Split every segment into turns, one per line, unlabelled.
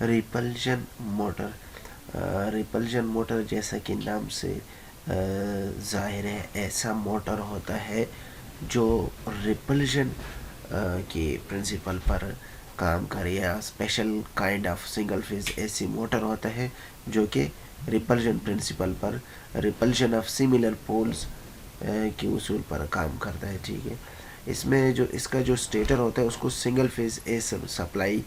Repulsion motor. Repulsion motor जैसा कि नाम से ज़ाहिर है, ऐसा मोटर होता है जो रिपल्जन के प्रिंसिपल पर काम करे, या special kind of single phase AC motor होता है जो कि रिपल्जन प्रिंसिपल पर, रिपल्जन ऑफ सिमिलर पोल्स के उसूल पर काम करता है। ठीक है, इसमें जो इसका जो स्टेटर होता है उसको सिंगल फेज ए सप्लाई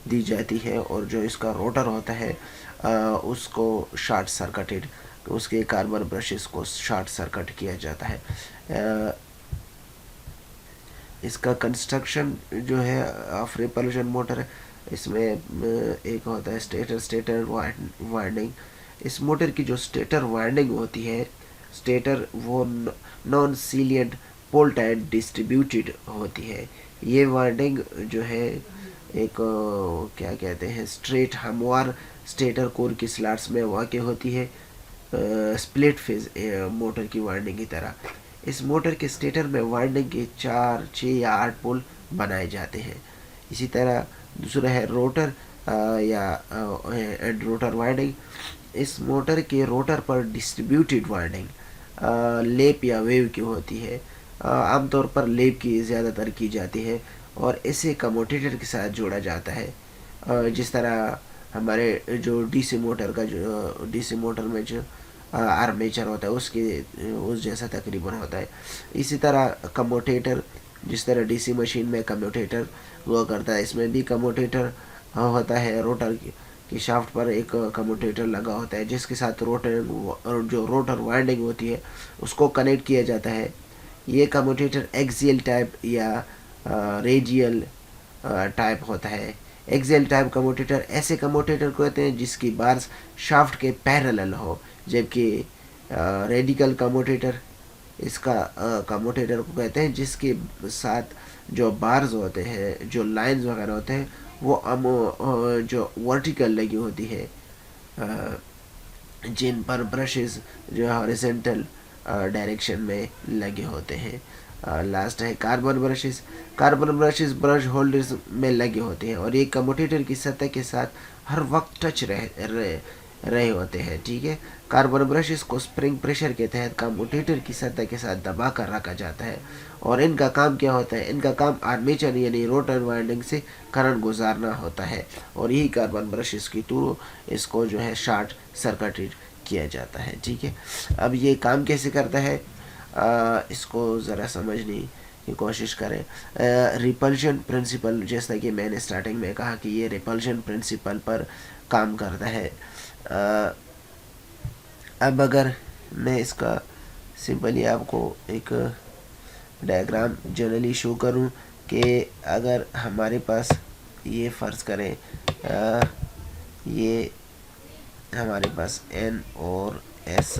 दी जाती है, और जो इसका रोटर होता है उसको शॉर्ट सर्किटेड, उसके कार्बन ब्रशेस को शॉर्ट सर्किट किया जाता है। इसका कंस्ट्रक्शन जो है ऑफ रिपल्शन मोटर है, इसमें एक होता है स्टेटर वाइंडिंग। इस मोटर की जो स्टेटर वाइंडिंग होती है, स्टेटर वो नॉन सीलियंट पोल टाइप डिस्ट्रीब्यूटेड होती है। ये वाइंडिंग जो है एक क्या कहते हैं, स्ट्रेट हमवार स्टेटर कोर की स्लॉट्स में वाक़ होती है, स्प्लिट फेज मोटर की वाइंडिंग की तरह। इस मोटर के स्टेटर में वाइंडिंग के 4, 6 या 8 पोल बनाए जाते हैं। इसी तरह दूसरा है रोटर या एंड रोटर वाइंडिंग। इस मोटर के रोटर पर डिस्ट्रीब्यूटेड वाइंडिंग लेप या वेव की होती है। आमतौर पर लेप की ज़्यादातर की जाती है और इसे कम्यूटेटर के साथ जोड़ा जाता है। जिस तरह हमारे जो डीसी मोटर का जो डीसी मोटर में जो आर्मेचर होता है उसके उस जैसा तकरीबन होता है। इसी तरह कम्यूटेटर, जिस तरह डीसी मशीन में कम्यूटेटर हुआ करता है, इसमें भी कम्यूटेटर होता है। रोटर की शाफ्ट पर एक कम्यूटेटर लगा होता है जिसके साथ रोटर वाइंडिंग होती है उसको कनेक्ट किया जाता है। ये कम्यूटेटर एक्सियल टाइप या रेडियल टाइप होता है। एक्सियल टाइप कम्यूटेटर ऐसे कम्यूटेटर को कहते हैं जिसकी बार्स शाफ्ट के पैरेलल हो, जबकि रेडिकल कम्यूटेटर इसका कम्यूटेटर को कहते हैं जिसके साथ जो बार्स होते हैं, जो लाइंस वगैरह होते हैं, वो जो वर्टिकल लगी होती है, जिन पर ब्रशेस जो हॉरिजॉन्टल डायरेक्शन में लगे होते हैं। लास्ट है carbon brushes. Carbon brushes brush holders में लगे होते हैं और ये कम्यूटेटर की सतह के साथ हर वक्त टच रहे होते हैं। ठीक है, कार्बन ब्रशेस को स्प्रिंग प्रेशर के तहत कम्यूटेटर की सतह के साथ दबा कर रखा जाता है और इनका काम क्या होता है, इनका काम आर्मेचर यानी रोटर वाइंडिंग से करंट गुजारना होता है और यही कार्बन ब्रशेस की थ्रू इसको जो है शॉर्ट सर्किटेड किया जाता है। ठीक है, अब ये काम कैसे करता है इसको ज़रा समझने की कोशिश करें। रिपल्शन प्रिंसिपल, जैसा कि मैंने स्टार्टिंग में कहा कि ये रिपल्शन प्रिंसिपल पर काम करता है। अब अगर मैं इसका सिंपली आपको एक डायग्राम जनरली शो करूं कि अगर हमारे पास ये फ़र्ज़ करें ये हमारे पास एन और एस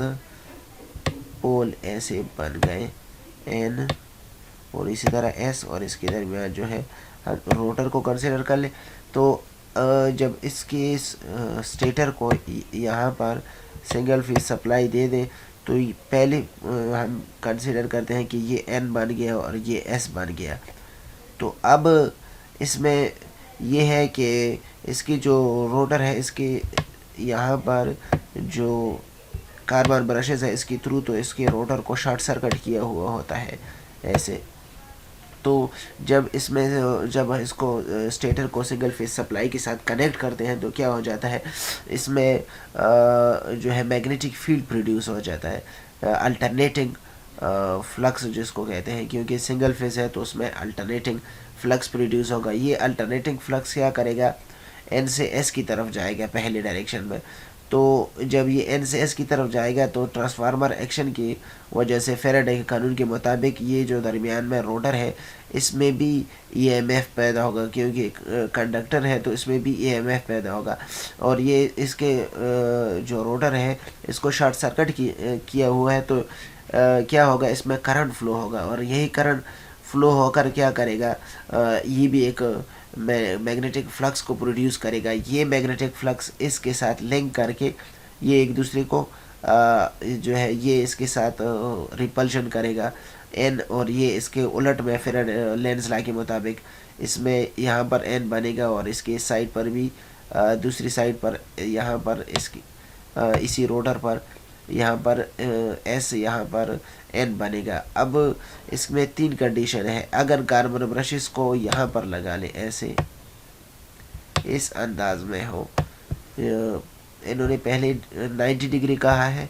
पोल ऐसे बन गए, एन और इसी तरह एस, और इसके दरमियान जो है हम रोटर को कंसिडर कर ले, तो जब इसके स्टेटर को यहाँ पर सिंगल फेज सप्लाई दे दें तो पहले हम कंसिडर करते हैं कि ये एन बन गया और ये एस बन गया। तो अब इसमें ये है कि इसकी जो रोटर है इसके यहाँ पर जो कार्बन ब्रशेस है इसकी थ्रू तो इसके रोटर को शॉर्ट सर्किट किया हुआ होता है ऐसे। तो जब इसको स्टेटर को सिंगल फेज सप्लाई के साथ कनेक्ट करते हैं तो क्या हो जाता है, इसमें जो है मैग्नेटिक फील्ड प्रोड्यूस हो जाता है, अल्टरनेटिंग फ्लक्स जिसको कहते हैं, क्योंकि सिंगल फेज है तो उसमें अल्टरनेटिंग फ्लक्स प्रोड्यूस होगा। ये अल्टरनेटिंग फ्लक्स क्या करेगा, एन से एस की तरफ जाएगा पहले डायरेक्शन में। तो जब ये एन से एस की तरफ जाएगा तो ट्रांसफार्मर एक्शन की वजह से फेराडे के कानून के मुताबिक ये जो दरमियान में रोटर है इसमें भी ईएमएफ पैदा होगा, क्योंकि कंडक्टर है तो इसमें भी ईएमएफ पैदा होगा और ये इसके जो रोटर है इसको शॉर्ट सर्किट किया हुआ है तो क्या होगा, इसमें करंट फ्लो होगा और यही करंट फ्लो होकर क्या करेगा, ये भी एक मैग्नेटिक फ्लक्स को प्रोड्यूस करेगा। ये मैग्नेटिक फ्लक्स इसके साथ लिंक करके ये एक दूसरे को जो है ये इसके साथ रिपल्शन करेगा एन, और ये इसके उलट में फिर लेंस लॉ के मुताबिक इसमें यहाँ पर एन बनेगा और इसके साइड पर भी دوسری سائڈ پر یہاں پر اس کی اسی روٹر پر یہاں پر ایس یہاں پر این بنے گا. اب اس میں 3 کنڈیشن ہے. اگر کاربن برشز کو یہاں پر لگا لیں ایسے اس انداز میں ہو, انہوں نے پہلے 90 ڈگری کہا ہے,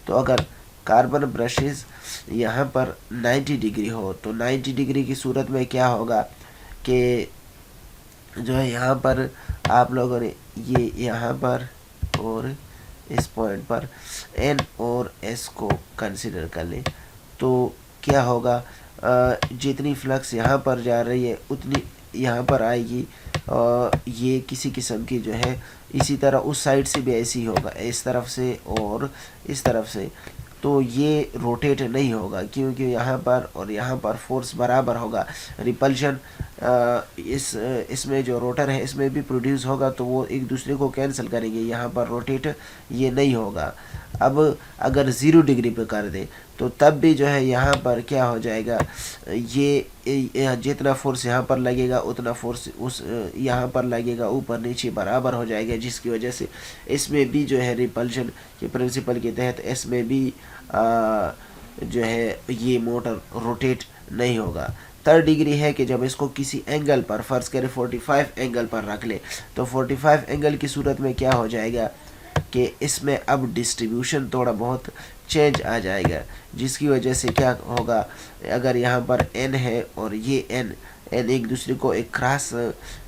تو اگر کاربن برشز یہاں پر 90 ڈگری ہو تو 90 ڈگری کی صورت میں کیا ہوگا کہ جو ہے یہاں پر آپ لوگوں نے یہ یہاں پر اور اس پوائنٹ پر این اور ایس کو کنسیڈر کر لیں, تو کیا ہوگا جتنی فلکس یہاں پر جا رہی ہے اتنی یہاں پر آئے گی. یہ کسی قسم کی جو ہے اسی طرح اس سائڈ سے بھی ایسی ہوگا, اس طرف سے اور اس طرف سے, تو یہ روٹیٹ نہیں ہوگا کیونکہ یہاں پر اور یہاں پر فورس برابر ہوگا. ریپلشن اس میں جو روٹر ہے اس میں بھی پروڈیوس ہوگا, تو وہ ایک دوسرے کو کینسل کریں گے, یہاں پر روٹیٹ یہ نہیں ہوگا. اب اگر 0 ڈگری پہ کر دیں تو تب بھی جو ہے یہاں پر کیا ہو جائے گا, یہ جتنا فورس یہاں پر لگے گا اتنا فورس اس یہاں پر لگے گا, اوپر نیچے برابر ہو جائے گا, جس کی وجہ سے اس میں بھی جو ہے ریپلشن کے پرنسپل کے تحت اس میں بھی جو ہے یہ موٹر روٹیٹ نہیں ہوگا. 3rd ڈگری ہے کہ جب اس کو کسی اینگل پر فرض کریں 45 اینگل پر رکھ لیں, تو 45 اینگل کی صورت میں کیا ہو جائے گا کہ اس میں اب ڈسٹریبیوشن تھوڑا بہت چینج آ جائے گا, جس کی وجہ سے کیا ہوگا, اگر یہاں پر این ہے اور یہ این ایک دوسرے کو ایک کراس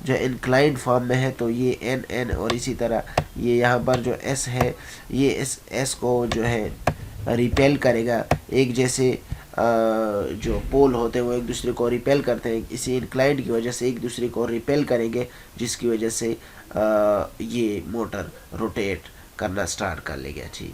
جو انکلائنڈ فارم میں ہے, تو یہ این اور اسی طرح یہ یہاں پر جو ایس ہے یہ ایس کو جو ہے ریپیل کرے گا. ایک جیسے جو پول ہوتے ہیں وہ ایک دوسرے کو ریپیل کرتے ہیں, اسی انکلائنڈ کی وجہ سے ایک دوسرے کو ریپیل کریں گے, جس کی وجہ سے یہ موٹر روٹیٹ کرنا سٹارٹ کر لے گا. ٹھیک.